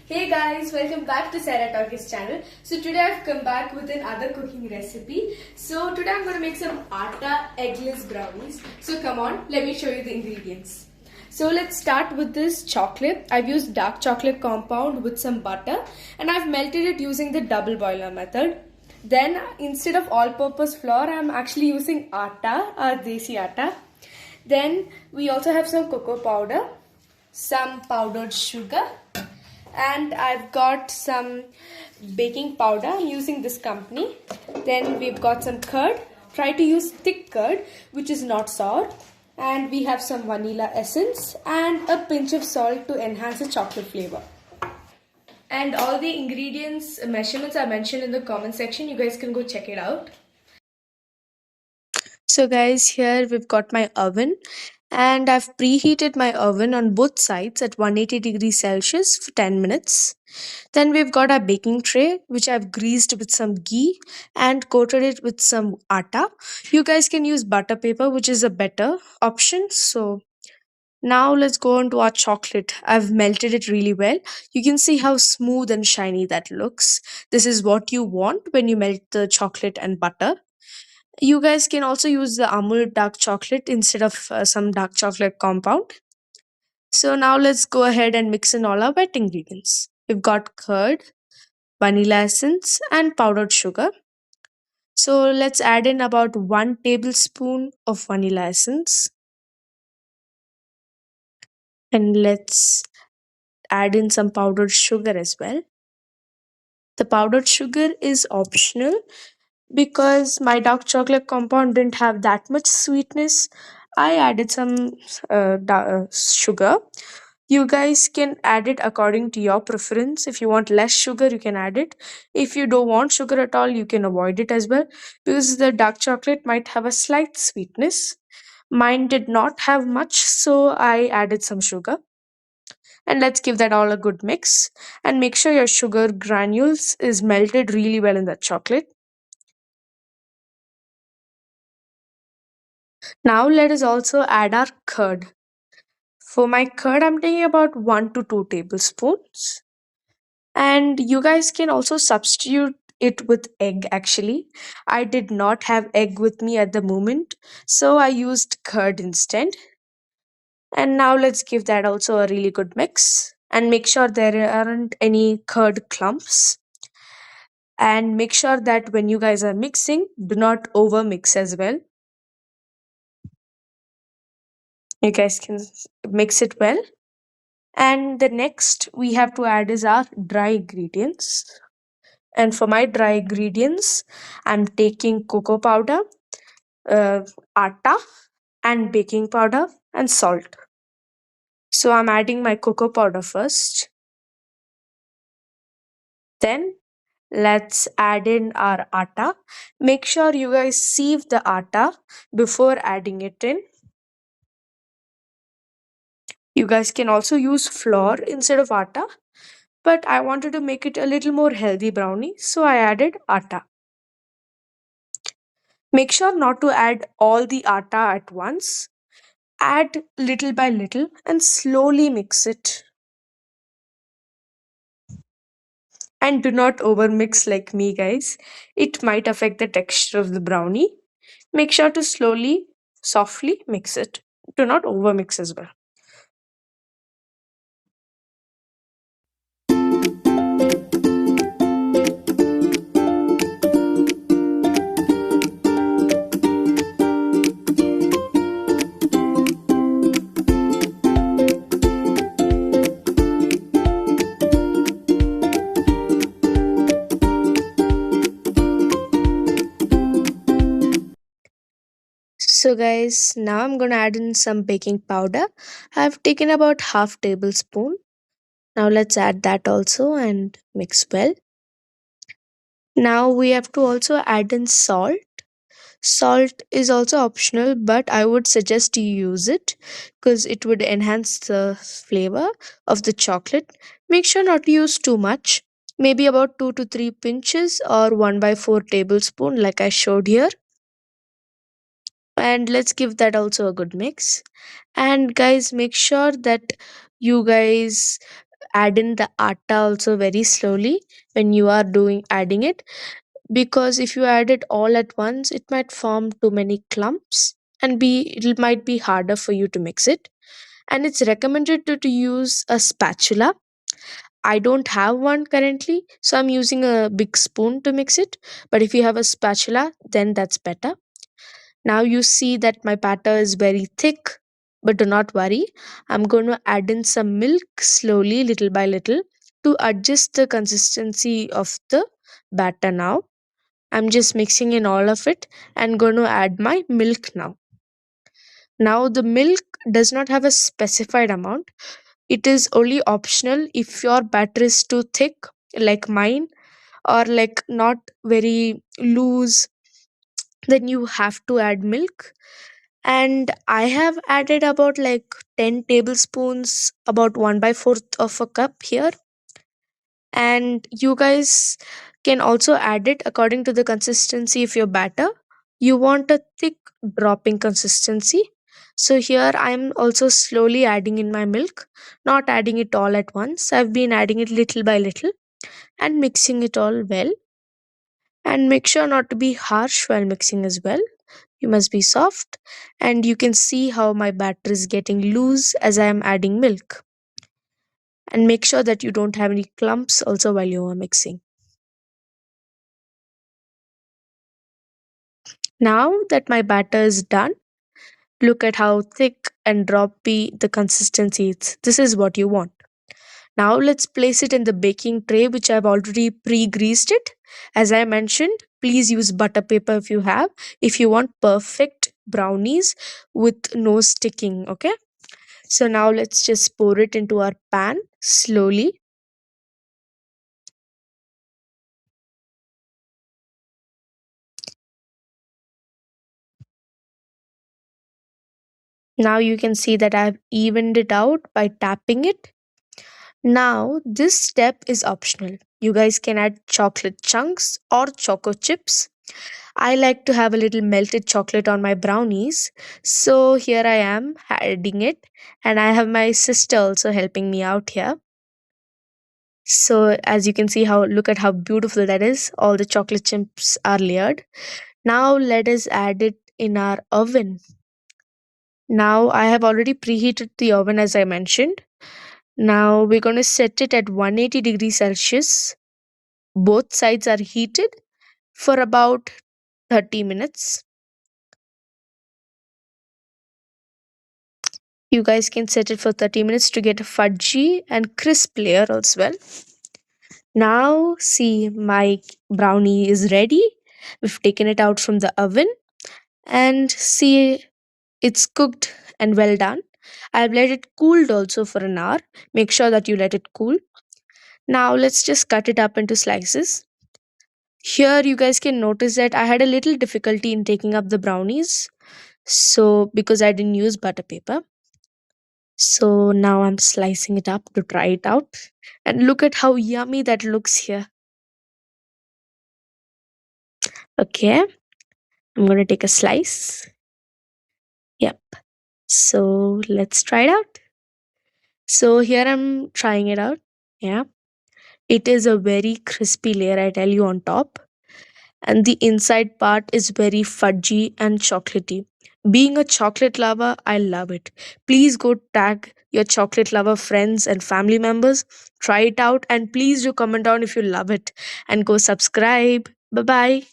Hey guys, welcome back to Sarah Talkies channel. So today I've come back with another cooking recipe. So today I'm going to make some atta eggless brownies. So come on, let me show you the ingredients. So let's start with this chocolate. I've used dark chocolate compound with some butter and I've melted it using the double boiler method. Then instead of all-purpose flour, I'm actually using atta, desi atta. Then we also have some cocoa powder, some powdered sugar, and I've got some baking powder. I'm using this company. Then we've got some curd. Try to use thick curd which is not sour. And we have some vanilla essence and a pinch of salt to enhance the chocolate flavor. And all the ingredients measurements are mentioned in the comment section. You guys can go check it out. So guys, here we've got my oven and I've preheated my oven on both sides at 180 degrees Celsius for 10 minutes. Then we've got our baking tray which I've greased with some ghee and coated it with some atta. You guys can use butter paper, which is a better option. So now let's go on to our chocolate. I've melted it really well. You can see how smooth and shiny that looks. This is what you want when you melt the chocolate and butter. You guys can also use the Amul dark chocolate instead of some dark chocolate compound. So now let's go ahead and mix in all our wet ingredients. We've got curd, vanilla essence and powdered sugar. So let's add in about 1 tablespoon of vanilla essence and let's add in some powdered sugar as well. The powdered sugar is optional because my dark chocolate compound didn't have that much sweetness. I added some sugar. You guys can add it according to your preference. If you want less sugar, you can add it. If you don't want sugar at all, you can avoid it as well because the dark chocolate might have a slight sweetness. Mine did not have much, so I added some sugar. And let's give that all a good mix and make sure your sugar granules is melted really well in that chocolate. Now let us also add our curd. For my curd, I'm taking about 1 to 2 tablespoons. And you guys can also substitute it with egg actually. I did not have egg with me at the moment, so I used curd instead. And now let's give that also a really good mix and make sure there aren't any curd clumps. And make sure that when you guys are mixing, do not over mix as well. You guys can mix it well. And the next we have to add is our dry ingredients. And for my dry ingredients, I'm taking cocoa powder, atta, and baking powder and salt. So I'm adding my cocoa powder first. Then let's add in our atta. Make sure you guys sieve the atta before adding it in. You guys can also use flour instead of atta, but I wanted to make it a little more healthy brownie, so I added atta. Make sure not to add all the atta at once. Add little by little and slowly mix it. And do not overmix like me, guys. It might affect the texture of the brownie. Make sure to slowly, softly mix it. Do not overmix as well. So guys, now I'm gonna add in some baking powder. I've taken about half tablespoon. Now let's add that also and mix well. Now we have to also add in salt. Salt is also optional, but I would suggest you use it because it would enhance the flavor of the chocolate. Make sure not to use too much, maybe about 2 to 3 pinches or 1 by 4 tablespoon like I showed here. And let's give that also a good mix. And guys, make sure that you guys add in the atta also very slowly when you are doing adding it, because if you add it all at once it might form too many clumps and be it might be harder for you to mix it. And it's recommended to use a spatula. I don't have one currently, so I'm using a big spoon to mix it, but if you have a spatula then that's better. Now you see that my batter is very thick, but do not worry. I'm going to add in some milk slowly, little by little, to adjust the consistency of the batter now. I'm just mixing in all of it and going to add my milk now. Now, the milk does not have a specified amount, it is only optional if your batter is too thick, like mine, or like not very loose, then you have to add milk. And I have added about like 10 tablespoons, about 1 by 4th of a cup here. And you guys can also add it according to the consistency of your batter. You want a thick dropping consistency, so here I'm also slowly adding in my milk, not adding it all at once. I've been adding it little by little and mixing it all well. And make sure not to be harsh while mixing as well. You must be soft, and you can see how my batter is getting loose as I am adding milk. And make sure that you don't have any clumps also while you are mixing. Now that my batter is done, look at how thick and droppy the consistency is. This is what you want. Now let's place it in the baking tray, which I've already pre-greased it. As I mentioned, please use butter paper if you have, if you want perfect brownies with no sticking, okay? So now let's just pour it into our pan slowly. Now you can see that I've evened it out by tapping it. Now this step is optional. You guys can add chocolate chunks or choco chips. I like to have a little melted chocolate on my brownies. So here I am adding it, and I have my sister also helping me out here. So as you can see, how look at how beautiful that is. All the chocolate chips are layered. Now let us add it in our oven. Now I have already preheated the oven as I mentioned. Now we're going to set it at 180 degrees Celsius. Both sides are heated for about 30 minutes. You guys can set it for 30 minutes to get a fudgy and crisp layer as well. Now, see, my brownie is ready. We've taken it out from the oven and see, it's cooked and well done. I've let it cooled also for an hour. Make sure that you let it cool. Now, let's just cut it up into slices. Here, you guys can notice that I had a little difficulty in taking up the brownies. So, because I didn't use butter paper. So now I'm slicing it up to try it out. And look at how yummy that looks here. Okay, I'm going to take a slice. Yep. So let's try it out. So here I'm trying it out. Yeah. It is a very crispy layer, I tell you, on top. And the inside part is very fudgy and chocolatey. Being a chocolate lover, I love it. Please go tag your chocolate lover friends and family members. Try it out and please do comment down if you love it. And go subscribe. Bye bye.